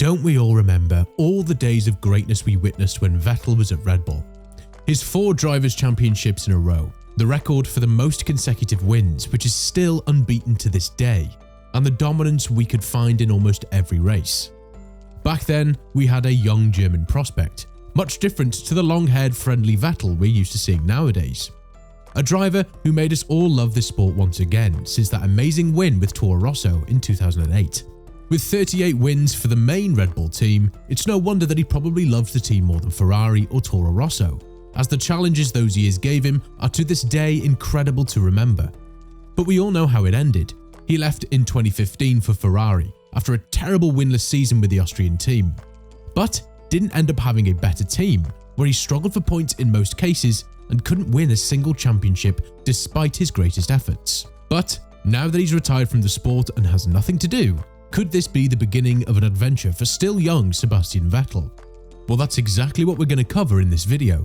Don't we all remember all the days of greatness we witnessed when Vettel was at Red Bull? His 4 Drivers' Championships in a row, the record for the most consecutive wins, which is still unbeaten to this day, and the dominance we could find in almost every race. Back then, we had a young German prospect, much different to the long-haired friendly Vettel we're used to seeing nowadays. A driver who made us all love this sport once again since that amazing win with Toro Rosso in 2008. With 38 wins for the main Red Bull team, it's no wonder that he probably loves the team more than Ferrari or Toro Rosso, as the challenges those years gave him are to this day incredible to remember. But we all know how it ended. He left in 2015 for Ferrari after a terrible winless season with the Austrian team, but didn't end up having a better team, where he struggled for points in most cases and couldn't win a single championship despite his greatest efforts. But now that he's retired from the sport and has nothing to do, could this be the beginning of an adventure for still young Sebastian Vettel? Well, that's exactly what we're going to cover in this video.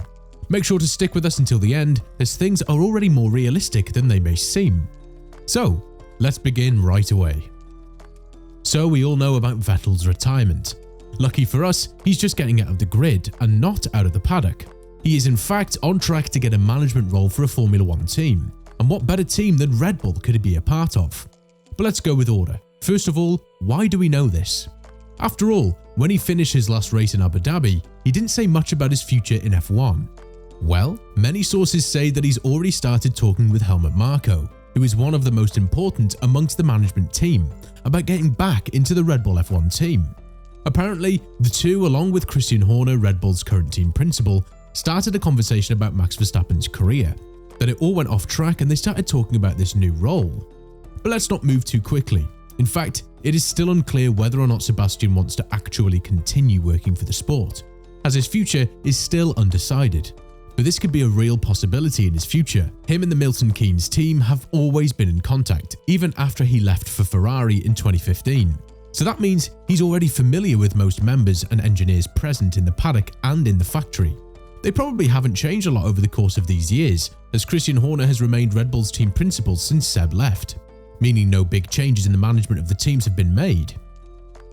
Make sure to stick with us until the end, as things are already more realistic than they may seem. So, let's begin right away. So we all know about Vettel's retirement. Lucky for us, he's just getting out of the grid and not out of the paddock. He is in fact on track to get a management role for a Formula 1 team. And what better team than Red Bull could he be a part of? But let's go with order. First of all, why do we know this? After all, when he finished his last race in Abu Dhabi, he didn't say much about his future in F1. Well, many sources say that he's already started talking with Helmut Marko, who is one of the most important amongst the management team, about getting back into the Red Bull F1 team. Apparently, the two, along with Christian Horner, Red Bull's current team principal, started a conversation about Max Verstappen's career. Then it all went off track and they started talking about this new role. But let's not move too quickly. In fact, it is still unclear whether or not Sebastian wants to actually continue working for the sport, as his future is still undecided. But this could be a real possibility in his future. Him and the Milton Keynes team have always been in contact, even after he left for Ferrari in 2015. So that means he's already familiar with most members and engineers present in the paddock and in the factory. They probably haven't changed a lot over the course of these years, as Christian Horner has remained Red Bull's team principal since Seb left, meaning no big changes in the management of the teams have been made.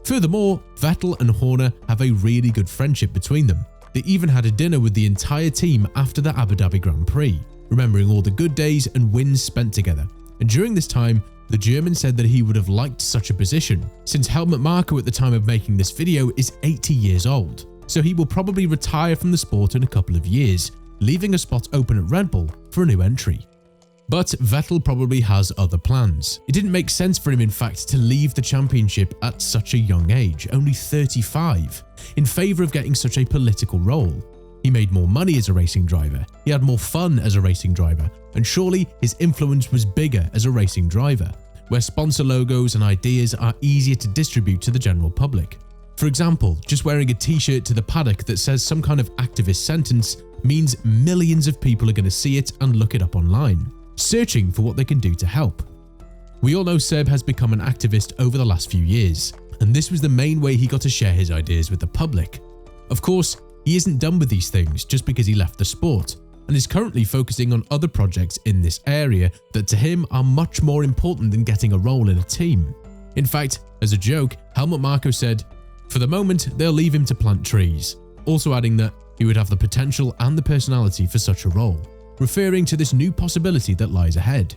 Furthermore, Vettel and Horner have a really good friendship between them. They even had a dinner with the entire team after the Abu Dhabi Grand Prix, remembering all the good days and wins spent together. And during this time, the German said that he would have liked such a position, since Helmut Marko at the time of making this video is 80 years old, so he will probably retire from the sport in a couple of years, leaving a spot open at Red Bull for a new entry. But Vettel probably has other plans. It didn't make sense for him, in fact, to leave the championship at such a young age, only 35, in favour of getting such a political role. He made more money as a racing driver, he had more fun as a racing driver, and surely his influence was bigger as a racing driver, where sponsor logos and ideas are easier to distribute to the general public. For example, just wearing a t-shirt to the paddock that says some kind of activist sentence means millions of people are going to see it and look it up online, searching for what they can do to help. We all know Seb has become an activist over the last few years, and this was the main way he got to share his ideas with the public. Of course, he isn't done with these things just because he left the sport, and is currently focusing on other projects in this area that to him are much more important than getting a role in a team. In fact, as a joke, Helmut Marko said, "For the moment, they'll leave him to plant trees," also adding that he would have the potential and the personality for such a role, referring to this new possibility that lies ahead.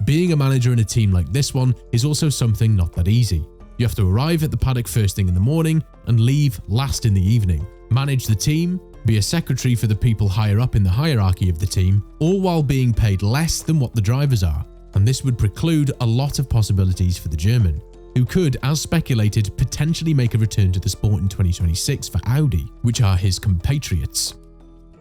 Being a manager in a team like this one is also something not that easy. You have to arrive at the paddock first thing in the morning and leave last in the evening, manage the team, be a secretary for the people higher up in the hierarchy of the team, all while being paid less than what the drivers are, and this would preclude a lot of possibilities for the German, who could, as speculated, potentially make a return to the sport in 2026 for Audi, which are his compatriots.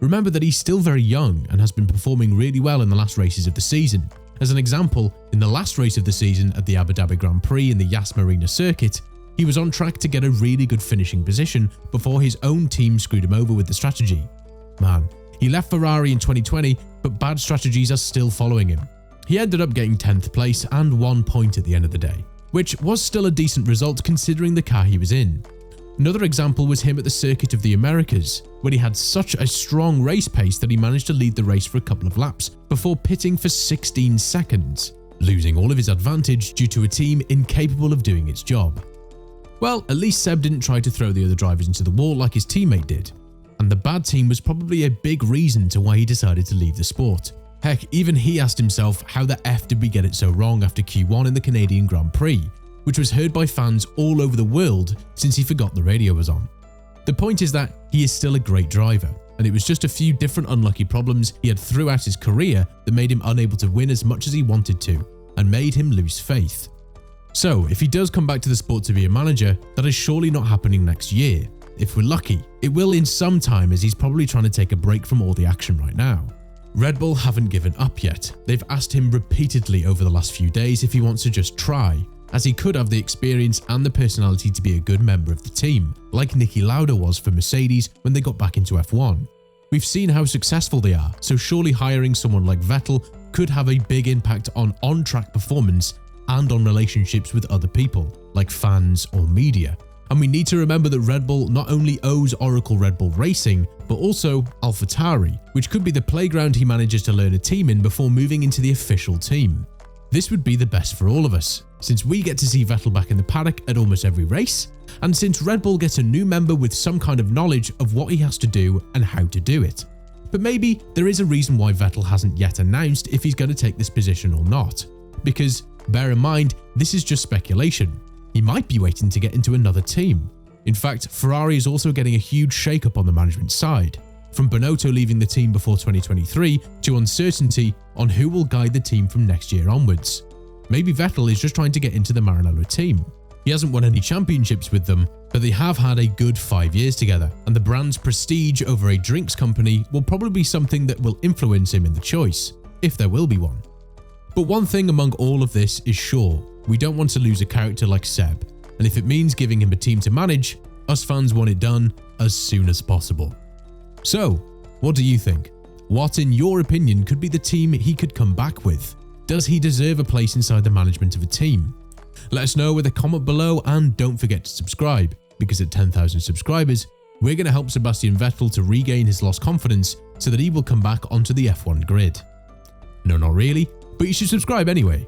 Remember that he's still very young and has been performing really well in the last races of the season. As an example, in the last race of the season at the Abu Dhabi Grand Prix in the Yas Marina circuit, he was on track to get a really good finishing position before his own team screwed him over with the strategy. Man, he left Ferrari in 2020, but bad strategies are still following him. He ended up getting 10th place and 1 point at the end of the day, which was still a decent result considering the car he was in. Another example was him at the Circuit of the Americas, when he had such a strong race pace that he managed to lead the race for a couple of laps before pitting for 16 seconds, losing all of his advantage due to a team incapable of doing its job. Well, at least Seb didn't try to throw the other drivers into the wall like his teammate did. And the bad team was probably a big reason to why he decided to leave the sport. Heck, even he asked himself how the F did we get it so wrong after Q1 in the Canadian Grand Prix, which was heard by fans all over the world since he forgot the radio was on. The point is that he is still a great driver, and it was just a few different unlucky problems he had throughout his career that made him unable to win as much as he wanted to, and made him lose faith. So, if he does come back to the sport to be a manager, that is surely not happening next year. If we're lucky, it will in some time, as he's probably trying to take a break from all the action right now. Red Bull haven't given up yet. They've asked him repeatedly over the last few days if he wants to just try, as he could have the experience and the personality to be a good member of the team, like Niki Lauda was for Mercedes when they got back into F1. We've seen how successful they are, so surely hiring someone like Vettel could have a big impact on on-track performance and on relationships with other people, like fans or media. And we need to remember that Red Bull not only owes Oracle Red Bull Racing, but also AlphaTauri, which could be the playground he manages to learn a team in before moving into the official team. This would be the best for all of us, since we get to see Vettel back in the paddock at almost every race, and since Red Bull gets a new member with some kind of knowledge of what he has to do and how to do it. But maybe there is a reason why Vettel hasn't yet announced if he's going to take this position or not, because bear in mind, this is just speculation. He might be waiting to get into another team. In fact, Ferrari is also getting a huge shake-up on the management side, from Binotto leaving the team before 2023 to uncertainty on who will guide the team from next year onwards. Maybe Vettel is just trying to get into the Maranello team. He hasn't won any championships with them, but they have had a good 5 years together, and the brand's prestige over a drinks company will probably be something that will influence him in the choice, if there will be one. But one thing among all of this is sure, we don't want to lose a character like Seb, and if it means giving him a team to manage, us fans want it done as soon as possible. So, what do you think? What, in your opinion, could be the team he could come back with? Does he deserve a place inside the management of a team? Let us know with a comment below, and don't forget to subscribe, because at 10,000 subscribers, we're going to help Sebastian Vettel to regain his lost confidence so that he will come back onto the F1 grid. No, not really, but you should subscribe anyway.